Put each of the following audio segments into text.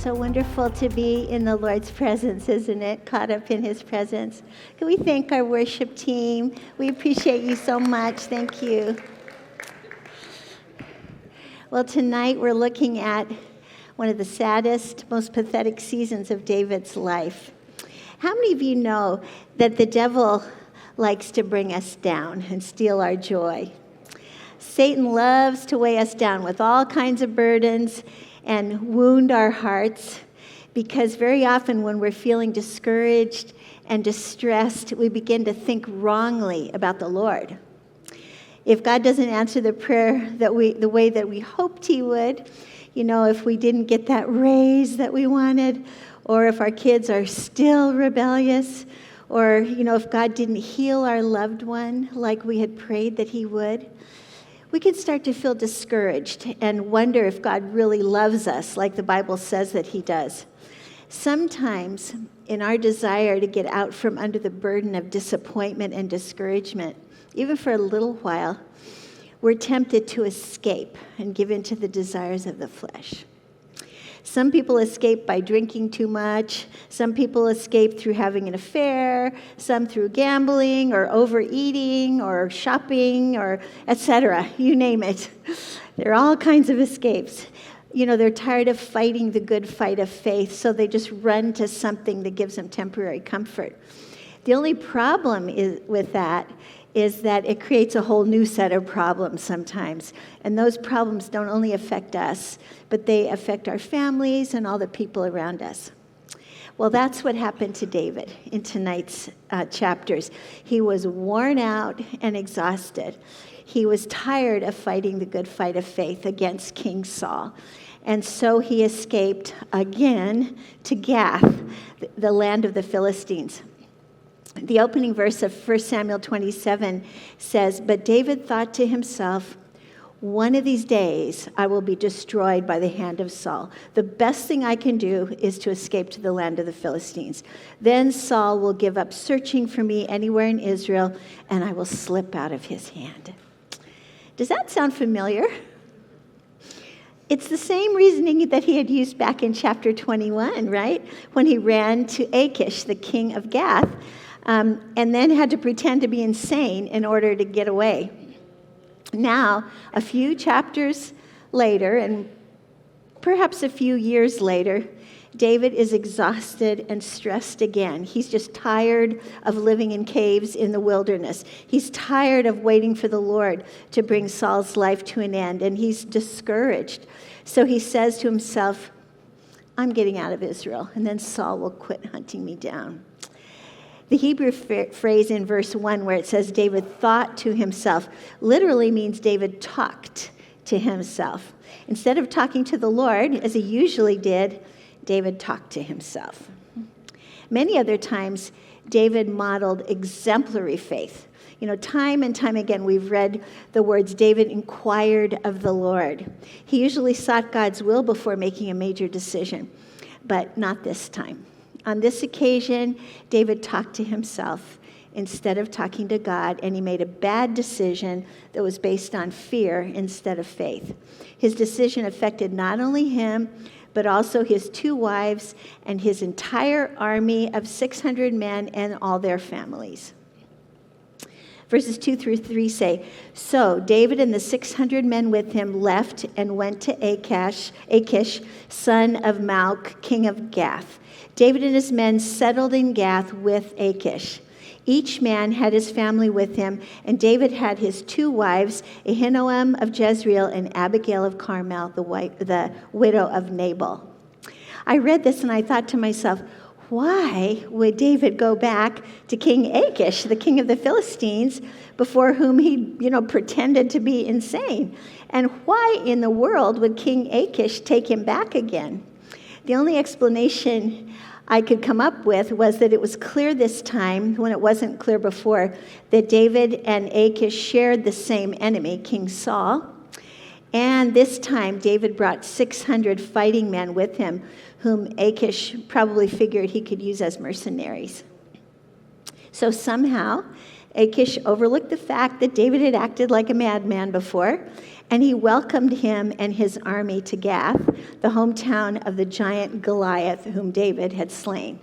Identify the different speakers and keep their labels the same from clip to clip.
Speaker 1: so wonderful to be in the Lord's presence, isn't it? Caught up in his presence. Can we thank our worship team? We appreciate you so much. Thank you. Well, tonight we're looking at one of the saddest, most pathetic seasons of David's life. How many of you know that the devil likes to bring us down and steal our joy? Satan loves to weigh us down with all kinds of burdens and wound our hearts, because very often when we're feeling discouraged and distressed, we begin to think wrongly about the Lord. If God doesn't answer the prayer the way that we hoped he would, if we didn't get that raise that we wanted, or if our kids are still rebellious, or if God didn't heal our loved one like we had prayed that he would, we can start to feel discouraged and wonder if God really loves us like the Bible says that he does. Sometimes, in our desire to get out from under the burden of disappointment and discouragement, even for a little while, we're tempted to escape and give in to the desires of the flesh. Some people escape by drinking too much. Some people escape through having an affair. Some through gambling or overeating or shopping or etc. You name it. There are all kinds of escapes. They're tired of fighting the good fight of faith, so they just run to something that gives them temporary comfort. The only problem with that is that it creates a whole new set of problems sometimes. And those problems don't only affect us, but they affect our families and all the people around us. Well, that's what happened to David in tonight's chapters. He was worn out and exhausted. He was tired of fighting the good fight of faith against King Saul. And so he escaped again to Gath, the land of the Philistines. The opening verse of 1 Samuel 27 says, "But David thought to himself, one of these days I will be destroyed by the hand of Saul. The best thing I can do is to escape to the land of the Philistines. Then Saul will give up searching for me anywhere in Israel, and I will slip out of his hand." Does that sound familiar? It's the same reasoning that he had used back in chapter 21, right? When he ran to Achish, the king of Gath, and then had to pretend to be insane in order to get away. Now, a few chapters later, and perhaps a few years later, David is exhausted and stressed again. He's just tired of living in caves in the wilderness. He's tired of waiting for the Lord to bring Saul's life to an end, and he's discouraged. So he says to himself, I'm getting out of Israel, and then Saul will quit hunting me down. The Hebrew phrase in verse 1 where it says David thought to himself literally means David talked to himself. Instead of talking to the Lord, as he usually did, David talked to himself. Many other times, David modeled exemplary faith. Time and time again, we've read the words, David inquired of the Lord. He usually sought God's will before making a major decision, but not this time. On this occasion, David talked to himself instead of talking to God, and he made a bad decision that was based on fear instead of faith. His decision affected not only him, but also his 2 wives and his entire army of 600 men and all their families. Verses 2 through 3 say, So David and the 600 men with him left and went to Achish, son of Maok, king of Gath. David and his men settled in Gath with Achish. Each man had his family with him, and David had his 2 wives, Ahinoam of Jezreel and Abigail of Carmel, the widow of Nabal. I read this and I thought to myself, why would David go back to King Achish, the king of the Philistines, before whom he, pretended to be insane? And why in the world would King Achish take him back again? The only explanation I could come up with was that it was clear this time, when it wasn't clear before, that David and Achish shared the same enemy, King Saul. And this time, David brought 600 fighting men with him, whom Achish probably figured he could use as mercenaries. So somehow, Achish overlooked the fact that David had acted like a madman before, and he welcomed him and his army to Gath, the hometown of the giant Goliath, whom David had slain.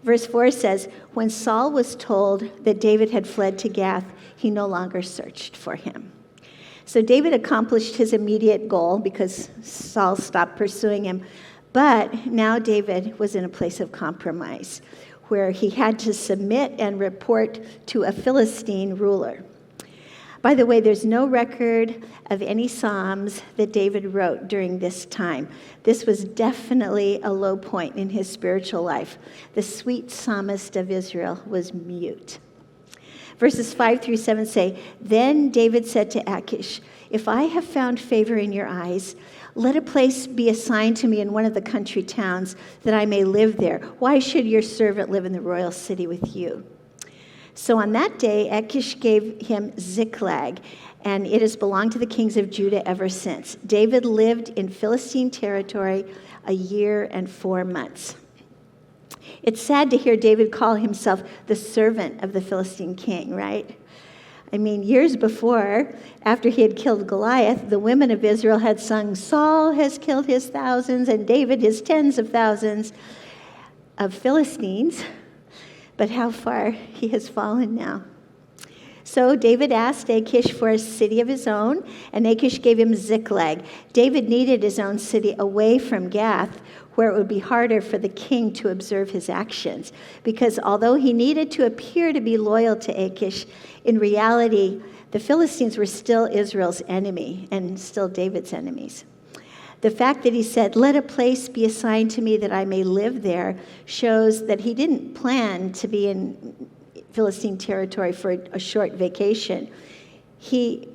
Speaker 1: Verse 4 says, when Saul was told that David had fled to Gath, he no longer searched for him. So David accomplished his immediate goal because Saul stopped pursuing him. But now David was in a place of compromise where he had to submit and report to a Philistine ruler. By the way, there's no record of any psalms that David wrote during this time. This was definitely a low point in his spiritual life. The sweet psalmist of Israel was mute. Verses 5 through 7 say, then David said to Achish, if I have found favor in your eyes, let a place be assigned to me in one of the country towns that I may live there. Why should your servant live in the royal city with you? So on that day, Achish gave him Ziklag, and it has belonged to the kings of Judah ever since. David lived in Philistine territory a year and 4 months. It's sad to hear David call himself the servant of the Philistine king, right? I mean, years before, after he had killed Goliath, the women of Israel had sung, Saul has killed his thousands and David his tens of thousands of Philistines. But how far he has fallen now. So David asked Achish for a city of his own, and Achish gave him Ziklag. David needed his own city away from Gath, where it would be harder for the king to observe his actions. Because although he needed to appear to be loyal to Achish, in reality, the Philistines were still Israel's enemy and still David's enemies. The fact that he said, let a place be assigned to me that I may live there, shows that he didn't plan to be in Philistine territory for a short vacation. He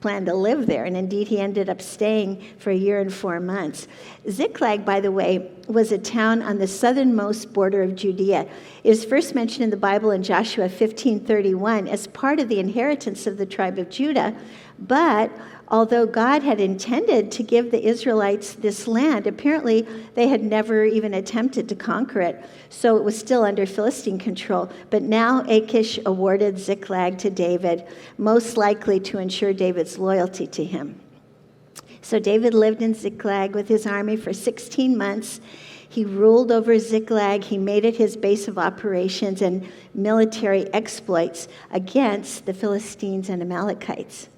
Speaker 1: planned to live there, and indeed he ended up staying for a year and 4 months. Ziklag, by the way, was a town on the southernmost border of Judea. It is first mentioned in the Bible in Joshua 15:31 as part of the inheritance of the tribe of Judah, but although God had intended to give the Israelites this land, apparently they had never even attempted to conquer it, so it was still under Philistine control. But now Achish awarded Ziklag to David, most likely to ensure David's loyalty to him. So David lived in Ziklag with his army for 16 months. He ruled over Ziklag. He made it his base of operations and military exploits against the Philistines and Amalekites.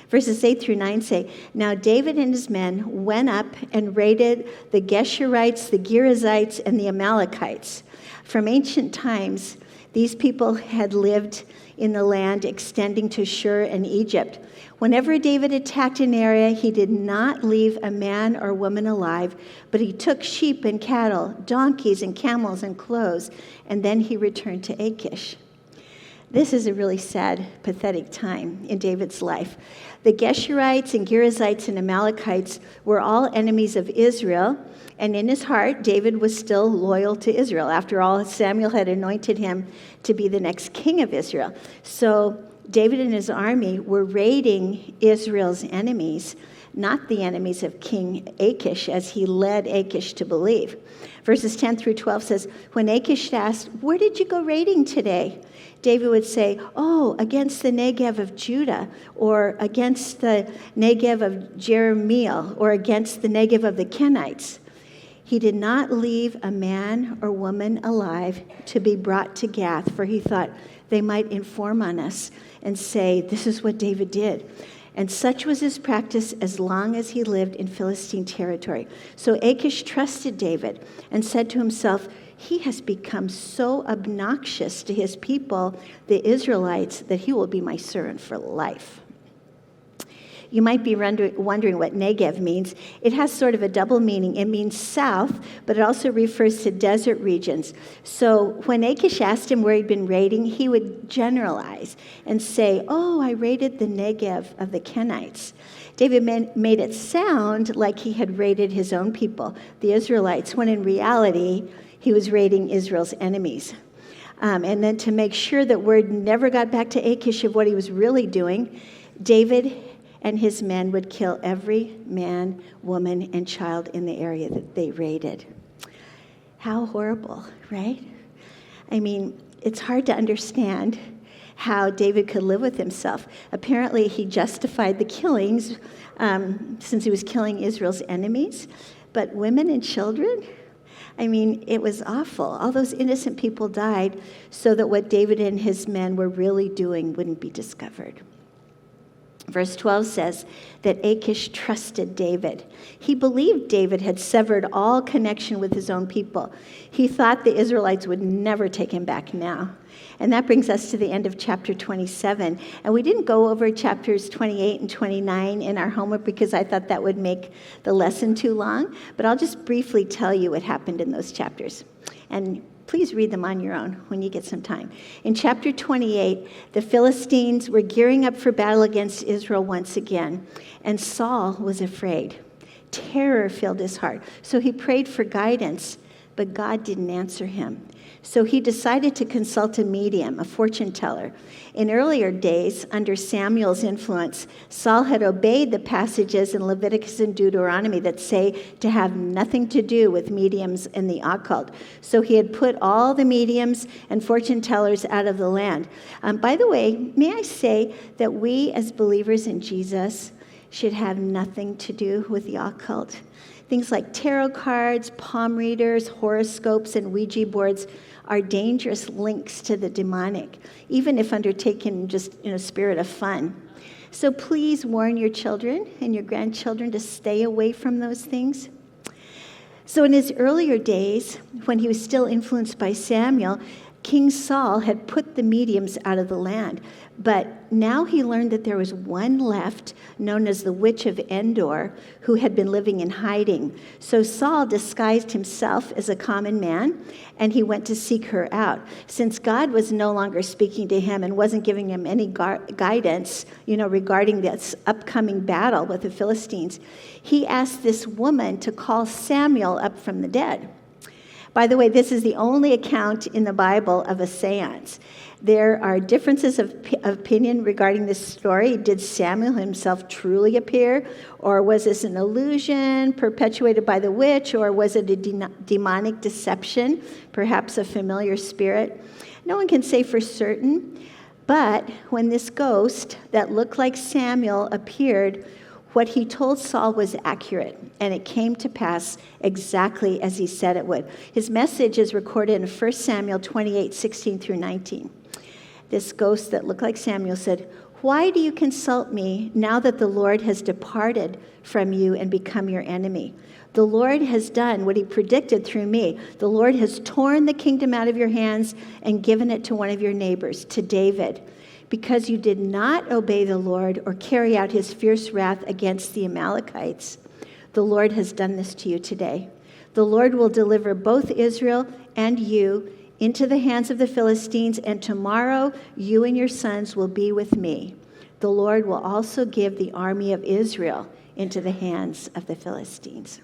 Speaker 1: Verses 8 through 9 say, now David and his men went up and raided the Geshurites, the Girzites, and the Amalekites. From ancient times, these people had lived in the land extending to Shur and Egypt. Whenever David attacked an area, he did not leave a man or woman alive, but he took sheep and cattle, donkeys and camels and clothes, and then he returned to Achish. This is a really sad, pathetic time in David's life. The Geshurites and Girzites and Amalekites were all enemies of Israel, and in his heart, David was still loyal to Israel. After all, Samuel had anointed him to be the next king of Israel. So David and his army were raiding Israel's enemies, not the enemies of King Achish, as he led Achish to believe. Verses 10 through 12 says, when Achish asked, where did you go raiding today? David would say, oh, against the Negev of Judah, or against the Negev of Jeremiel, or against the Negev of the Kenites. He did not leave a man or woman alive to be brought to Gath, for he thought they might inform on us and say, this is what David did. And such was his practice as long as he lived in Philistine territory. So Achish trusted David and said to himself, he has become so obnoxious to his people, the Israelites, that he will be my servant for life. You might be wondering what Negev means. It has sort of a double meaning. It means south, but it also refers to desert regions. So when Achish asked him where he'd been raiding, he would generalize and say, oh, I raided the Negev of the Kenites. David made it sound like he had raided his own people, the Israelites, when in reality, he was raiding Israel's enemies. And then to make sure that word never got back to Achish of what he was really doing, David and his men would kill every man, woman, and child in the area that they raided. How horrible, right? I mean, it's hard to understand how David could live with himself. Apparently, he justified the killings since he was killing Israel's enemies. But women and children, I mean, it was awful. All those innocent people died so that what David and his men were really doing wouldn't be discovered. Verse 12 says that Achish trusted David. He believed David had severed all connection with his own people. He thought the Israelites would never take him back now. And that brings us to the end of chapter 27. And we didn't go over chapters 28 and 29 in our homework because I thought that would make the lesson too long. But I'll just briefly tell you what happened in those chapters. And please read them on your own when you get some time. In chapter 28, the Philistines were gearing up for battle against Israel once again, and Saul was afraid. Terror filled his heart, so he prayed for guidance, but God didn't answer him. So he decided to consult a medium, a fortune teller. In earlier days, under Samuel's influence, Saul had obeyed the passages in Leviticus and Deuteronomy that say to have nothing to do with mediums and the occult. So he had put all the mediums and fortune tellers out of the land. By the way, may I say that we as believers in Jesus should have nothing to do with the occult? Things like tarot cards, palm readers, horoscopes, and Ouija boards are dangerous links to the demonic, even if undertaken just in a spirit of fun. So please warn your children and your grandchildren to stay away from those things. So in his earlier days, when he was still influenced by Samuel, King Saul had put the mediums out of the land. But now he learned that there was one left, known as the Witch of Endor, who had been living in hiding. So Saul disguised himself as a common man, and he went to seek her out. Since God was no longer speaking to him and wasn't giving him any guidance, regarding this upcoming battle with the Philistines, he asked this woman to call Samuel up from the dead. By the way, this is the only account in the Bible of a seance. There are differences of opinion regarding this story. Did Samuel himself truly appear? Or was this an illusion perpetuated by the witch? Or was it a demonic deception, perhaps a familiar spirit? No one can say for certain. But when this ghost that looked like Samuel appeared, what he told Saul was accurate, and it came to pass exactly as he said it would. His message is recorded in 1 Samuel 28, 16 through 19. This ghost that looked like Samuel said, "Why do you consult me now that the Lord has departed from you and become your enemy? The Lord has done what he predicted through me. The Lord has torn the kingdom out of your hands and given it to one of your neighbors, to David. Because you did not obey the Lord or carry out his fierce wrath against the Amalekites, the Lord has done this to you today. The Lord will deliver both Israel and you into the hands of the Philistines, and tomorrow you and your sons will be with me. The Lord will also give the army of Israel into the hands of the Philistines."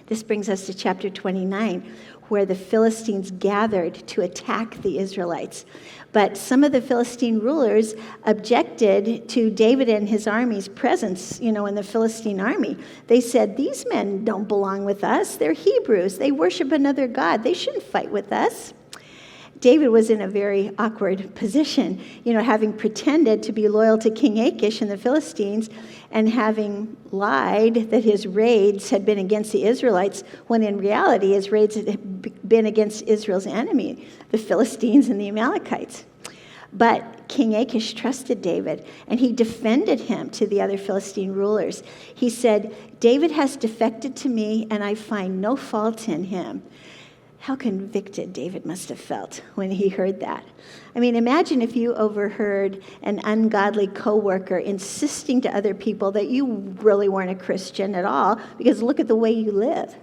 Speaker 1: This brings us to chapter 29, where the Philistines gathered to attack the Israelites. But some of the Philistine rulers objected to David and his army's presence, in the Philistine army. They said, "These men don't belong with us. They're Hebrews. They worship another god. They shouldn't fight with us." David was in a very awkward position, having pretended to be loyal to King Achish and the Philistines and having lied that his raids had been against the Israelites, when in reality his raids had been against Israel's enemy, the Philistines and the Amalekites. But King Achish trusted David, and he defended him to the other Philistine rulers. He said, "David has defected to me, and I find no fault in him." How convicted David must have felt when he heard that. I mean, imagine if you overheard an ungodly coworker insisting to other people that you really weren't a Christian at all because look at the way you live.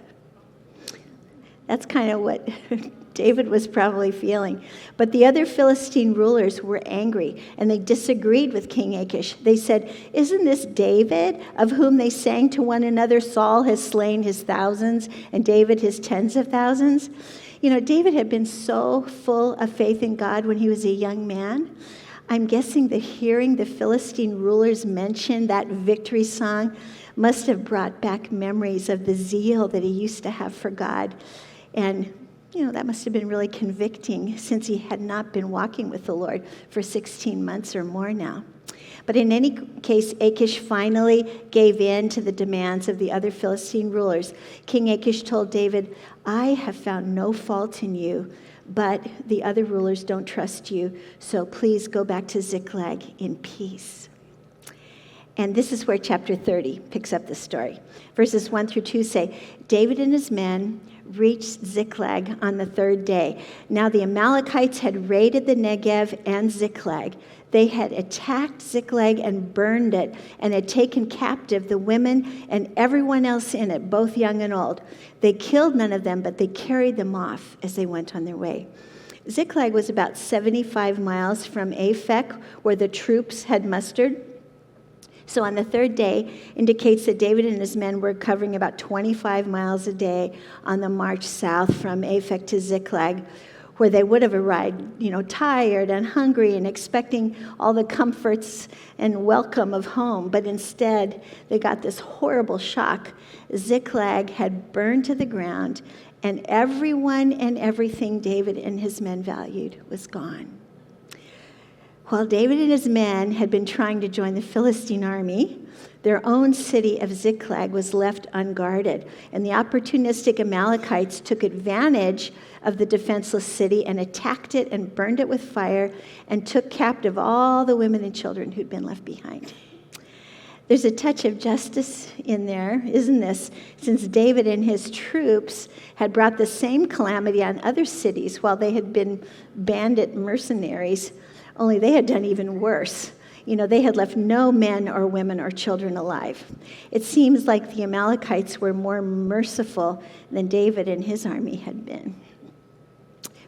Speaker 1: That's kind of what David was probably feeling. But the other Philistine rulers were angry, and they disagreed with King Achish. They said, "Isn't this David, of whom they sang to one another, 'Saul has slain his thousands, and David his tens of thousands'?" David had been so full of faith in God when he was a young man. I'm guessing that hearing the Philistine rulers mention that victory song must have brought back memories of the zeal that he used to have for God. And That must have been really convicting since he had not been walking with the Lord for 16 months or more now. But in any case, Achish finally gave in to the demands of the other Philistine rulers. King Achish told David, "I have found no fault in you, but the other rulers don't trust you, so please go back to Ziklag in peace." And this is where chapter 30 picks up the story. Verses 1 through 2 say, David and his men reached Ziklag on the third day. Now the Amalekites had raided the Negev and Ziklag. They had attacked Ziklag and burned it, and had taken captive the women and everyone else in it, both young and old. They killed none of them, but they carried them off as they went on their way. Ziklag was about 75 miles from Aphek, where the troops had mustered. So on the third day indicates that David and his men were covering about 25 miles a day on the march south from Aphek to Ziklag, where they would have arrived, tired and hungry and expecting all the comforts and welcome of home. But instead, they got this horrible shock. Ziklag had burned to the ground, and everyone and everything David and his men valued was gone. While David and his men had been trying to join the Philistine army, their own city of Ziklag was left unguarded, and the opportunistic Amalekites took advantage of the defenseless city and attacked it and burned it with fire and took captive all the women and children who'd been left behind. There's a touch of justice in there, isn't this? Since David and his troops had brought the same calamity on other cities while they had been bandit mercenaries, only they had done even worse. They had left no men or women or children alive. It seems like the Amalekites were more merciful than David and his army had been.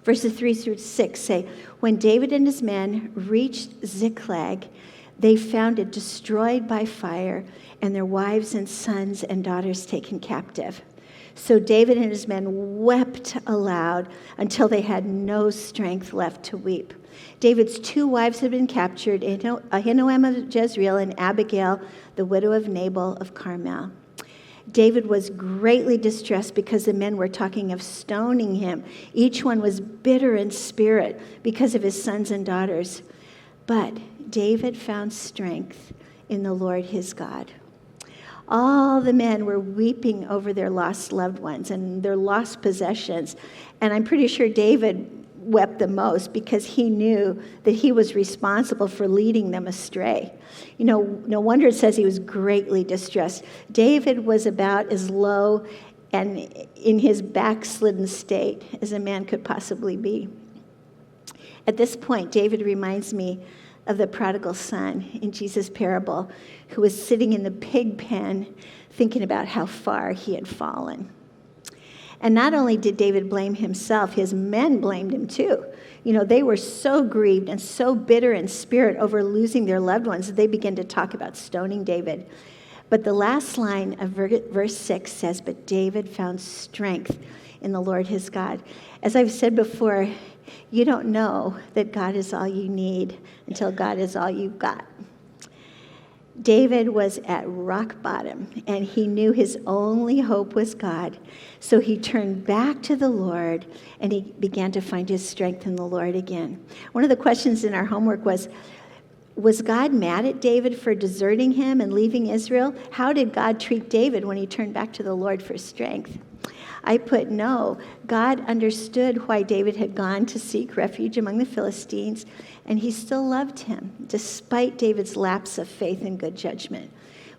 Speaker 1: Verses 3 through 6 say, when David and his men reached Ziklag, they found it destroyed by fire and their wives and sons and daughters taken captive. So David and his men wept aloud until they had no strength left to weep. David's two wives had been captured, Ahinoam of Jezreel and Abigail, the widow of Nabal of Carmel. David was greatly distressed because the men were talking of stoning him. Each one was bitter in spirit because of his sons and daughters. But David found strength in the Lord his God. All the men were weeping over their lost loved ones and their lost possessions. And I'm pretty sure David wept the most because he knew that he was responsible for leading them astray. No wonder it says he was greatly distressed. David was about as low and in his backslidden state as a man could possibly be. At this point, David reminds me of the prodigal son in Jesus' parable, who was sitting in the pig pen thinking about how far he had fallen. And not only did David blame himself, his men blamed him too. They were so grieved and so bitter in spirit over losing their loved ones that they began to talk about stoning David. But the last line of verse 6 says, but David found strength in the Lord his God. As I've said before, you don't know that God is all you need until God is all you've got. David was at rock bottom, and he knew his only hope was God. So he turned back to the Lord, and he began to find his strength in the Lord again. One of the questions in our homework was God mad at David for deserting him and leaving Israel? How did God treat David when he turned back to the Lord for strength? I put no. God understood why David had gone to seek refuge among the Philistines, and he still loved him, despite David's lapse of faith and good judgment.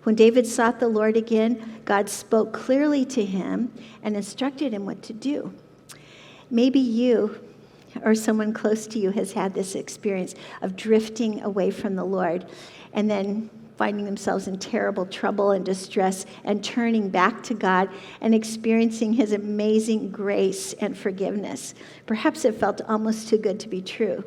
Speaker 1: When David sought the Lord again, God spoke clearly to him and instructed him what to do. Maybe you or someone close to you has had this experience of drifting away from the Lord and then finding themselves in terrible trouble and distress and turning back to God and experiencing his amazing grace and forgiveness. Perhaps it felt almost too good to be true.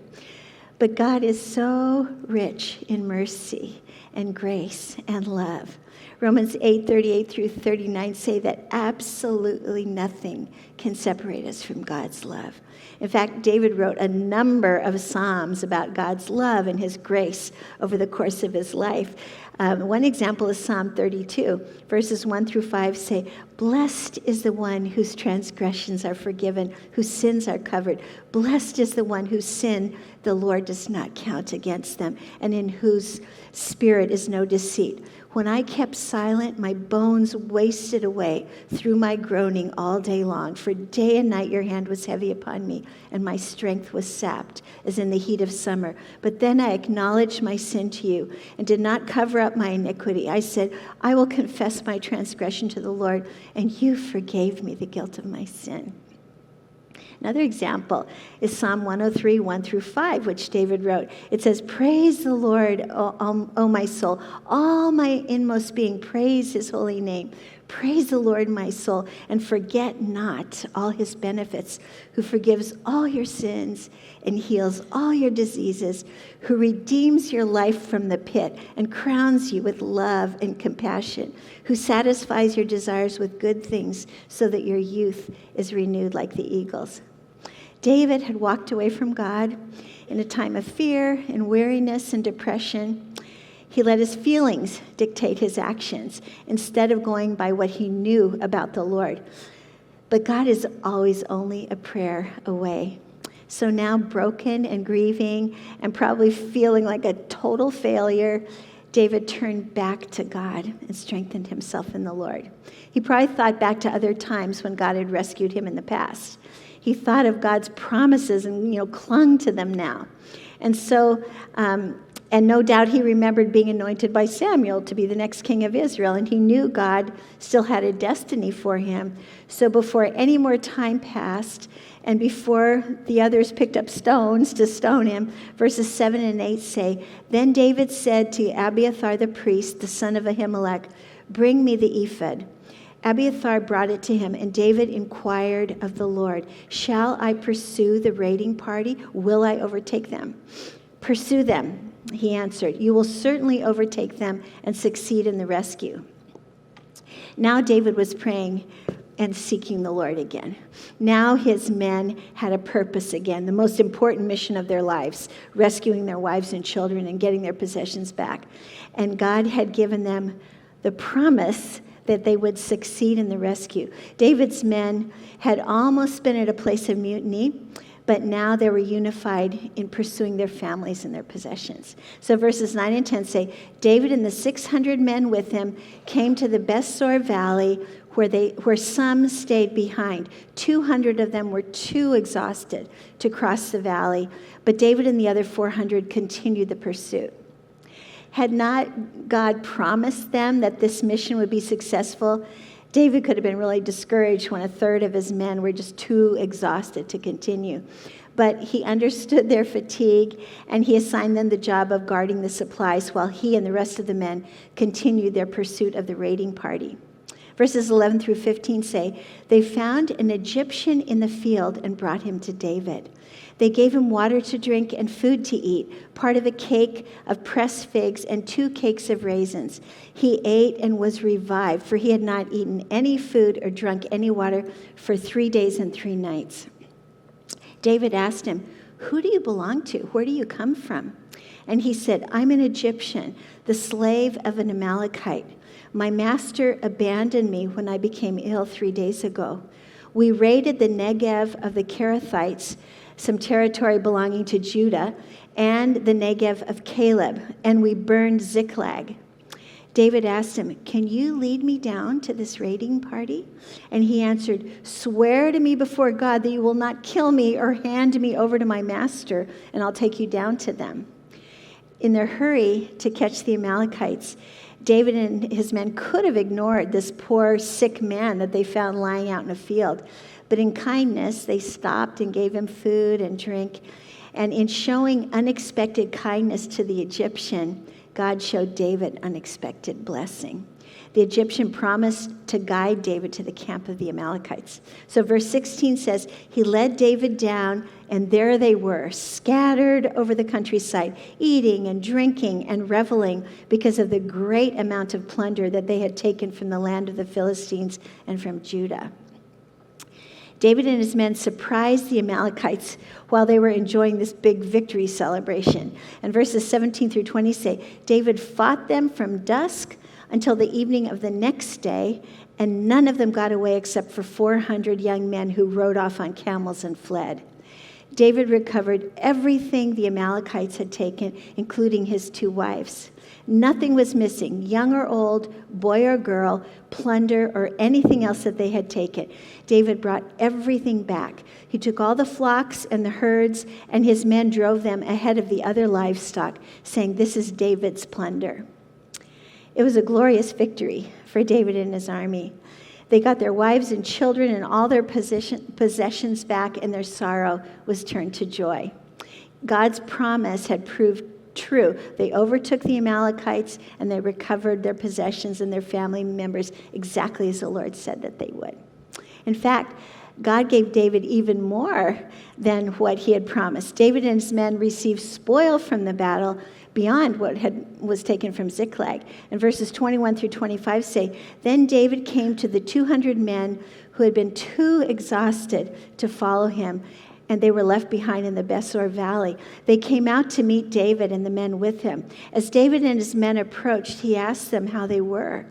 Speaker 1: But God is so rich in mercy and grace and love. Romans 8:38 through 39 say that absolutely nothing can separate us from God's love. In fact, David wrote a number of psalms about God's love and his grace over the course of his life. One example is Psalm 32, verses 1 through 5 say, "Blessed is the one whose transgressions are forgiven, whose sins are covered. Blessed is the one whose sin the Lord does not count against them, and in whose spirit is no deceit. When I kept silent, my bones wasted away through my groaning all day long. For day and night your hand was heavy upon me, and my strength was sapped, as in the heat of summer. But then I acknowledged my sin to you, and did not cover up my iniquity. I said, I will confess my transgression to the Lord, and you forgave me the guilt of my sin." Another example is Psalm 103, 1 through 5, which David wrote. It says, "Praise the Lord, O my soul. All my inmost being, praise his holy name. Praise the Lord, my soul, and forget not all his benefits, who forgives all your sins and heals all your diseases, who redeems your life from the pit and crowns you with love and compassion, who satisfies your desires with good things so that your youth is renewed like the eagles." David had walked away from God in a time of fear and weariness and depression. He let his feelings dictate his actions instead of going by what he knew about the Lord. But God is always only a prayer away. So now, broken and grieving and probably feeling like a total failure, David turned back to God and strengthened himself in the Lord. He probably thought back to other times when God had rescued him in the past. He thought of God's promises and, clung to them now. And so, and no doubt he remembered being anointed by Samuel to be the next king of Israel, and he knew God still had a destiny for him. So before any more time passed, and before the others picked up stones to stone him, verses 7 and 8 say, "Then David said to Abiathar the priest, the son of Ahimelech, 'Bring me the ephod.' Abiathar brought it to him, and David inquired of the Lord, 'Shall I pursue the raiding party? Will I overtake them?' 'Pursue them,' he answered. 'You will certainly overtake them and succeed in the rescue.'" Now David was praying and seeking the Lord again. Now his men had a purpose again, the most important mission of their lives, rescuing their wives and children and getting their possessions back. And God had given them the promise that they would succeed in the rescue. David's men had almost been at a place of mutiny, but now they were unified in pursuing their families and their possessions. So verses 9 and 10 say, "David and the 600 men with him came to the Besor Valley, where some stayed behind. 200 of them were too exhausted to cross the valley, but David and the other 400 continued the pursuit." Had not God promised them that this mission would be successful, David could have been really discouraged when a third of his men were just too exhausted to continue. But he understood their fatigue, and he assigned them the job of guarding the supplies while he and the rest of the men continued their pursuit of the raiding party. Verses 11 through 15 say, "They found an Egyptian in the field and brought him to David. They gave him water to drink and food to eat, part of a cake of pressed figs and 2 cakes of raisins. He ate and was revived, for he had not eaten any food or drunk any water for 3 days and 3 nights. David asked him, 'Who do you belong to? Where do you come from?' And he said, 'I'm an Egyptian, the slave of an Amalekite. My master abandoned me when I became ill 3 days ago. We raided the Negev of the Kerethites, some territory belonging to Judah, and the Negev of Caleb, and we burned Ziklag.' David asked him, 'Can you lead me down to this raiding party?' And he answered, 'Swear to me before God that you will not kill me or hand me over to my master, and I'll take you down to them.' In their hurry to catch the Amalekites, David and his men could have ignored this poor sick man that they found lying out in a field. But in kindness, they stopped and gave him food and drink. And in showing unexpected kindness to the Egyptian, God showed David unexpected blessing. The Egyptian promised to guide David to the camp of the Amalekites. So verse 16 says, "He led David down, and there they were, scattered over the countryside, eating and drinking and reveling because of the great amount of plunder that they had taken from the land of the Philistines and from Judah." David and his men surprised the Amalekites while they were enjoying this big victory celebration. And verses 17 through 20 say, David fought them from dusk until the evening of the next day, and none of them got away except for 400 young men who rode off on camels and fled. David recovered everything the Amalekites had taken, including his 2 wives. Nothing was missing, young or old, boy or girl, plunder, or anything else that they had taken. David brought everything back. He took all the flocks and the herds, and his men drove them ahead of the other livestock, saying, "This is David's plunder." It was a glorious victory for David and his army. They got their wives and children and all their possessions back, and their sorrow was turned to joy. God's promise had proved true. They overtook the Amalekites, and they recovered their possessions and their family members exactly as the Lord said that they would. In fact, God gave David even more than what he had promised. David and his men received spoil from the battle beyond what was taken from Ziklag. And verses 21 through 25 say, Then David came to the 200 men who had been too exhausted to follow him, and they were left behind in the Besor Valley. They came out to meet David and the men with him. As David and his men approached, he asked them how they were.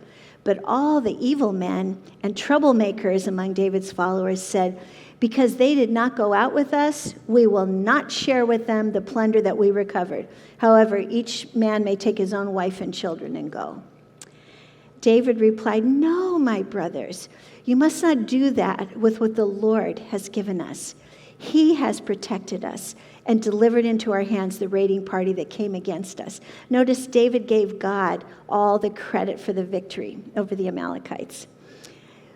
Speaker 1: But all the evil men and troublemakers among David's followers said, Because they did not go out with us, we will not share with them the plunder that we recovered. However, each man may take his own wife and children and go. David replied, No, my brothers, you must not do that with what the Lord has given us. He has protected us and delivered into our hands the raiding party that came against us. Notice David gave God all the credit for the victory over the Amalekites.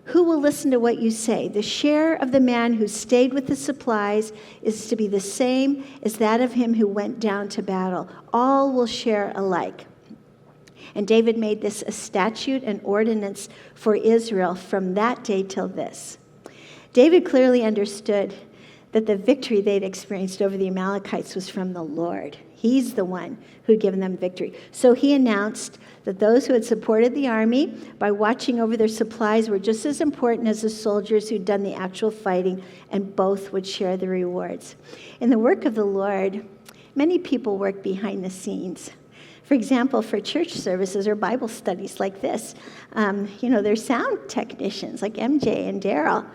Speaker 1: Who will listen to what you say? The share of the man who stayed with the supplies is to be the same as that of him who went down to battle. All will share alike. And David made this a statute and ordinance for Israel from that day till this. David clearly understood that the victory they'd experienced over the Amalekites was from the Lord. He's the one who'd given them victory. So he announced that those who had supported the army by watching over their supplies were just as important as the soldiers who'd done the actual fighting, and both would share the rewards. In the work of the Lord, many people work behind the scenes. For example, for church services or Bible studies like this, there's sound technicians like MJ and Daryl.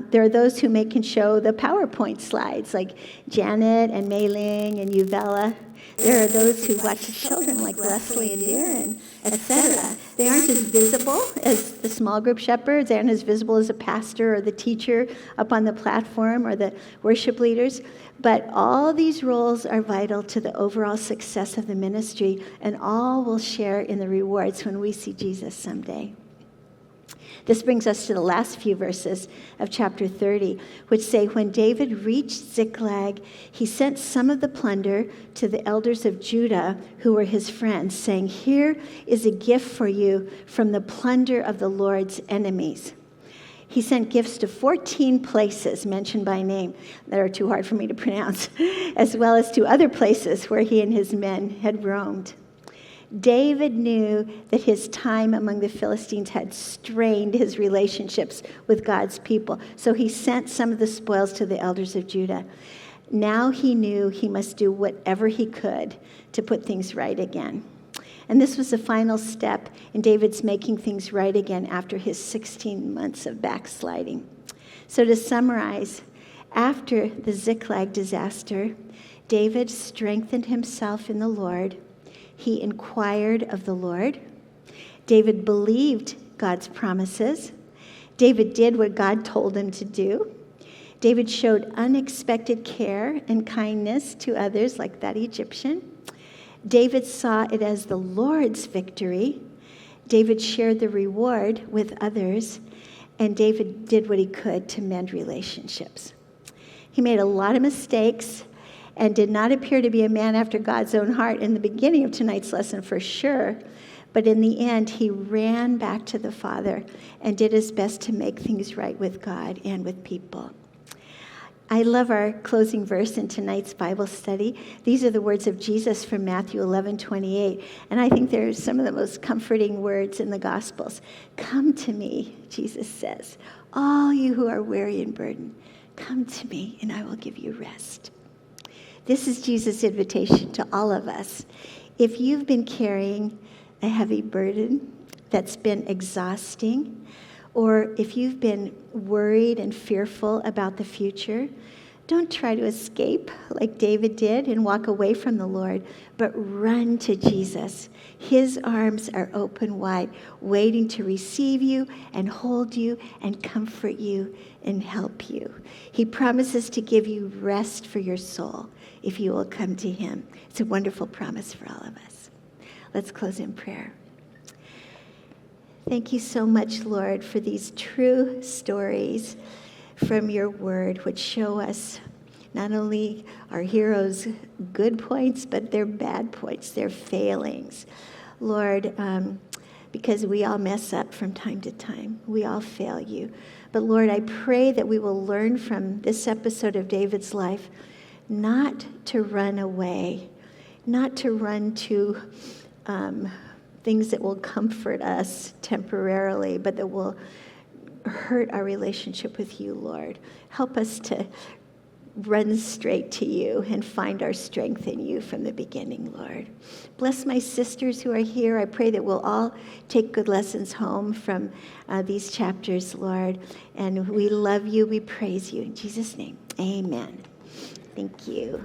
Speaker 1: There are those who make and show the PowerPoint slides, like Janet and Mei Ling and Uvella. There are those who watch the children, like Leslie and Darren, etc. They aren't as visible as the small group shepherds. They aren't as visible as a pastor or the teacher up on the platform or the worship leaders. But all these roles are vital to the overall success of the ministry, and all will share in the rewards when we see Jesus someday. This brings us to the last few verses of chapter 30, which say, When David reached Ziklag, he sent some of the plunder to the elders of Judah, who were his friends, saying, Here is a gift for you from the plunder of the Lord's enemies. He sent gifts to 14 places mentioned by name that are too hard for me to pronounce, as well as to other places where he and his men had roamed. David knew that his time among the Philistines had strained his relationships with God's people, so he sent some of the spoils to the elders of Judah. Now he knew he must do whatever he could to put things right again. And this was the final step in David's making things right again after his 16 months of backsliding. So to summarize, after the Ziklag disaster, David strengthened himself in the Lord. He inquired of the Lord. David believed God's promises. David did what God told him to do. David showed unexpected care and kindness to others, like that Egyptian. David saw it as the Lord's victory. David shared the reward with others. And David did what he could to mend relationships. He made a lot of mistakes and did not appear to be a man after God's own heart in the beginning of tonight's lesson for sure. But in the end, he ran back to the Father and did his best to make things right with God and with people. I love our closing verse in tonight's Bible study. These are the words of Jesus from Matthew 11:28, and I think they're some of the most comforting words in the Gospels. Come to me, Jesus says, all you who are weary and burdened, come to me and I will give you rest. This is Jesus' invitation to all of us. If you've been carrying a heavy burden that's been exhausting, or if you've been worried and fearful about the future, don't try to escape like David did and walk away from the Lord, but run to Jesus. His arms are open wide, waiting to receive you and hold you and comfort you and help you. He promises to give you rest for your soul if you will come to him. It's a wonderful promise for all of us. Let's close in prayer. Thank you so much, Lord, for these true stories from your word, which show us not only our heroes' good points, but their bad points, their failings. Lord, because we all mess up from time to time. We all fail you. But Lord, I pray that we will learn from this episode of David's life not to run away, not to run to things that will comfort us temporarily, but that will hurt our relationship with you, Lord. Help us to run straight to you and find our strength in you from the beginning, Lord. Bless my sisters who are here. I pray that we'll all take good lessons home from these chapters, Lord. And we love you. We praise you. In Jesus' name, amen. Thank you.